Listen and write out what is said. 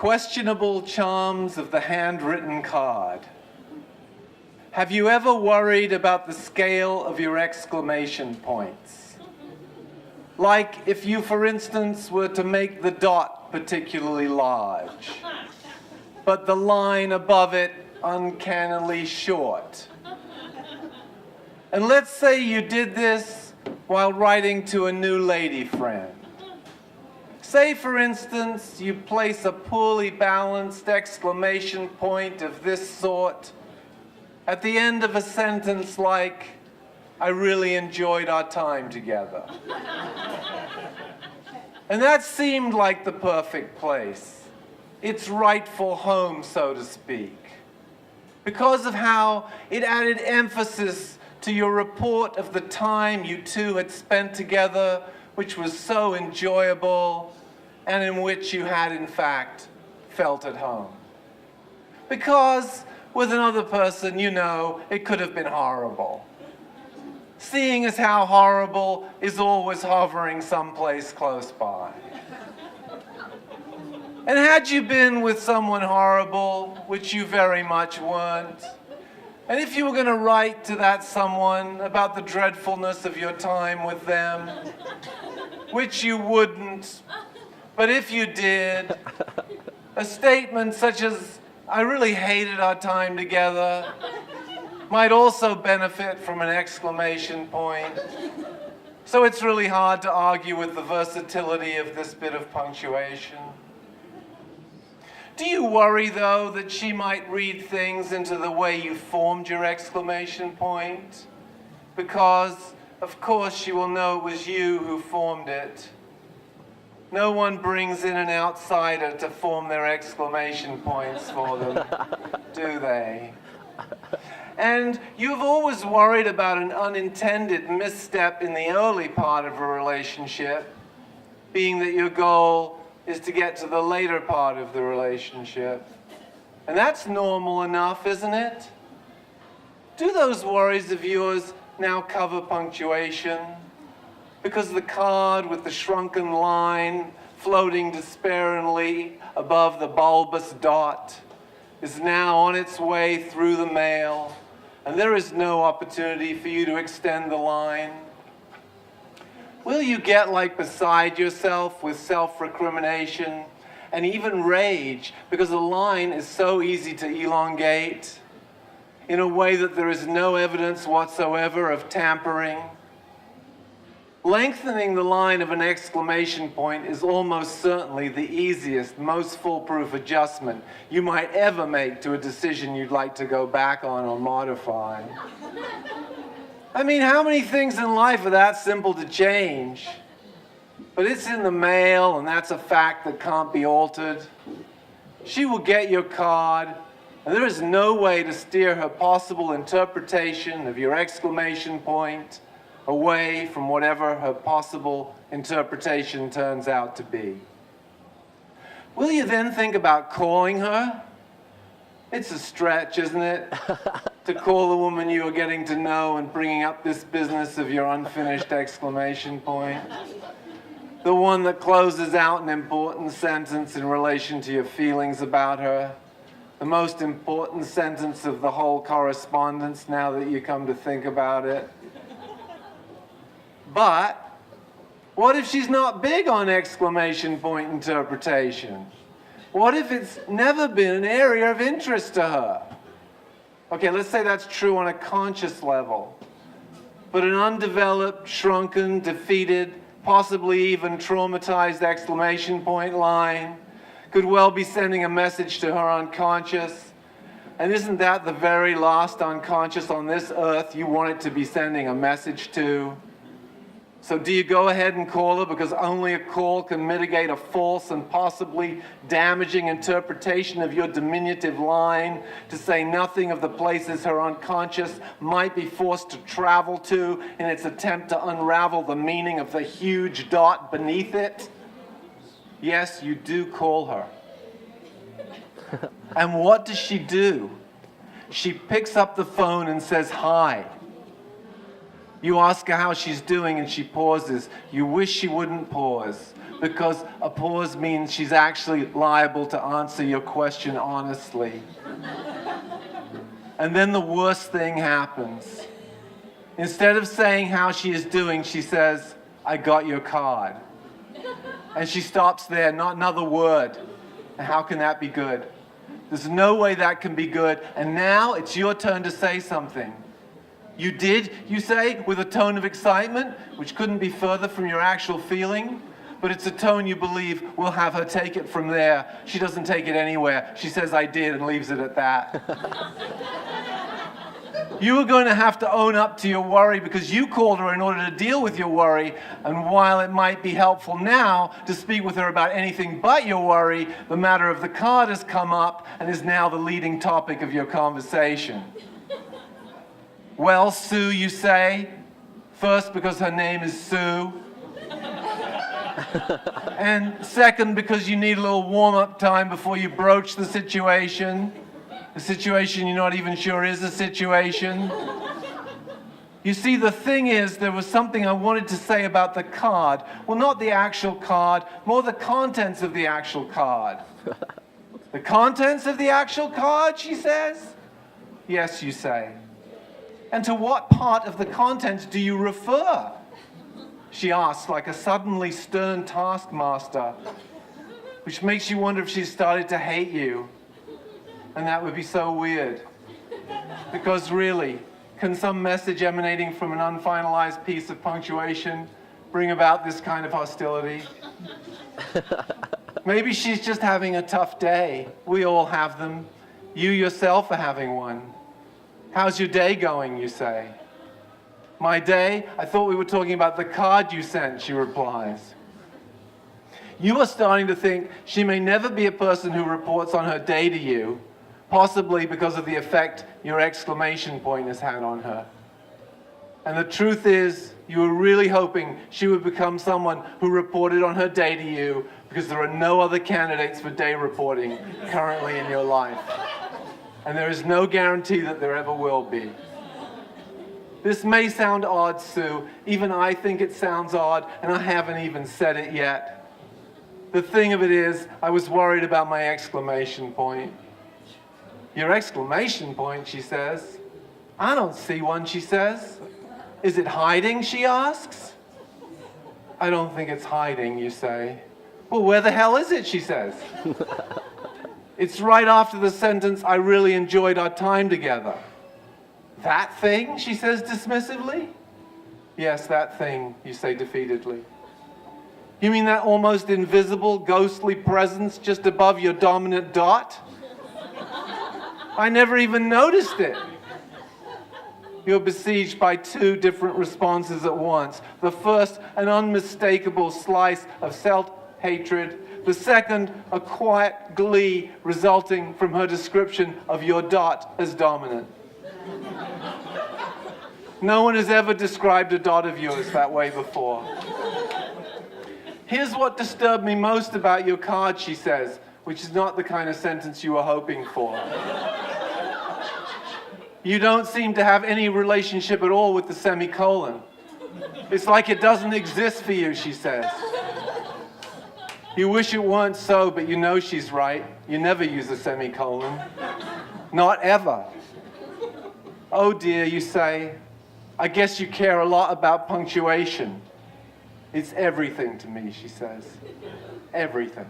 questionable charms of the handwritten card. Have you ever worried about the scale of your exclamation points? Like if you, for instance, were to make the dot particularly large, but the line above it uncannily short. And let's say you did this while writing to a new lady friend. Say, for instance, you place a poorly balanced exclamation point of this sort at the end of a sentence like, "I really enjoyed our time together." And that seemed like the perfect place, its rightful home, so to speak, because of how it added emphasis to your report of the time you two had spent together, which was so enjoyable, and in which you had, in fact, felt at home. Because with another person, you know, it could have been horrible. Seeing as how horrible is always hovering someplace close by. And had you been with someone horrible, which you very much weren't, and if you were going to write to that someone about the dreadfulness of your time with them, which you wouldn't, but if you did, a statement such as, "I really hated our time together," might also benefit from an exclamation point. So it's really hard to argue with the versatility of this bit of punctuation. Do you worry, though, that she might read things into the way you formed your exclamation point? Because, of course, she will know it was you who formed it. No one brings in an outsider to form their exclamation points for them, do they? And you've always worried about an unintended misstep in the early part of a relationship, being that your goal is to get to the later part of the relationship. And that's normal enough, isn't it? Do those worries of yours now cover punctuation? Because the card with the shrunken line floating despairingly above the bulbous dot is now on its way through the mail, and there is no opportunity for you to extend the line. Will you get like beside yourself with self-recrimination and even rage because the line is so easy to elongate in a way that there is no evidence whatsoever of tampering? Lengthening the line of an exclamation point is almost certainly the easiest, most foolproof adjustment you might ever make to a decision you'd like to go back on or modify. I mean, how many things in life are that simple to change? But it's in the mail, and that's a fact that can't be altered. She will get your card, and there is no way to steer her possible interpretation of your exclamation point away from whatever her possible interpretation turns out to be. Will you then think about calling her? It's a stretch, isn't it? To call a woman you are getting to know and bringing up this business of your unfinished exclamation point. The one that closes out an important sentence in relation to your feelings about her. The most important sentence of the whole correspondence now that you come to think about it. But what if she's not big on exclamation point interpretation? What if it's never been an area of interest to her? Okay, let's say that's true on a conscious level. But an undeveloped, shrunken, defeated, possibly even traumatized exclamation point line could well be sending a message to her unconscious. And isn't that the very last unconscious on this earth you want it to be sending a message to? So do you go ahead and call her because only a call can mitigate a false and possibly damaging interpretation of your diminutive line, to say nothing of the places her unconscious might be forced to travel to in its attempt to unravel the meaning of the huge dot beneath it? Yes, you do call her. And what does she do? She picks up the phone and says hi. You ask her how she's doing and she pauses. You wish she wouldn't pause, because a pause means she's actually liable to answer your question honestly. And then the worst thing happens. Instead of saying how she is doing, she says, "I got your card." And she stops there, not another word. And how can that be good? There's no way that can be good. And now it's your turn to say something. "You did," you say, with a tone of excitement, which couldn't be further from your actual feeling. But it's a tone you believe will have her take it from there. She doesn't take it anywhere. She says, "I did," and leaves it at that. You are going to have to own up to your worry, because you called her in order to deal with your worry. And while it might be helpful now to speak with her about anything but your worry, the matter of the card has come up and is now the leading topic of your conversation. "Well, Sue," you say, first because her name is Sue, and second because you need a little warm-up time before you broach the situation. A situation you're not even sure is a situation. You see, the thing is, there was something I wanted to say about the card. Well, not the actual card, more the contents of the actual card. "The contents of the actual card," she says. "Yes," you say. "And to what part of the contents do you refer?" she asks, like a suddenly stern taskmaster, which makes you wonder if she's started to hate you. And that would be so weird. Because really, can some message emanating from an unfinalized piece of punctuation bring about this kind of hostility? Maybe she's just having a tough day. We all have them. You yourself are having one. "How's your day going?" you say. "My day? I thought we were talking about the card you sent," she replies. You are starting to think she may never be a person who reports on her day to you, possibly because of the effect your exclamation point has had on her. And the truth is, you were really hoping she would become someone who reported on her day to you, because there are no other candidates for day reporting currently in your life. And there is no guarantee that there ever will be. This may sound odd, Sue. Even I think it sounds odd, and I haven't even said it yet. The thing of it is, I was worried about my exclamation point. "Your exclamation point?" she says. "I don't see one," she says. "Is it hiding?" she asks. "I don't think it's hiding," you say. "Well, where the hell is it?" she says. "It's right after the sentence, 'I really enjoyed our time together.'" "That thing?" she says dismissively. "Yes, that thing," you say defeatedly. "You mean that almost invisible, ghostly presence just above your dominant dot?" "I never even noticed it." You're besieged by two different responses at once. The first, an unmistakable slice of self-hatred. The second, a quiet glee resulting from her description of your dot as dominant. No one has ever described a dot of yours that way before. "Here's what disturbed me most about your card," she says, which is not the kind of sentence you were hoping for. "You don't seem to have any relationship at all with the semicolon. It's like it doesn't exist for you," she says. You wish it weren't so, but you know she's right. You never use a semicolon. Not ever. "Oh dear," you say. "I guess you care a lot about punctuation." "It's everything to me," she says. "Everything."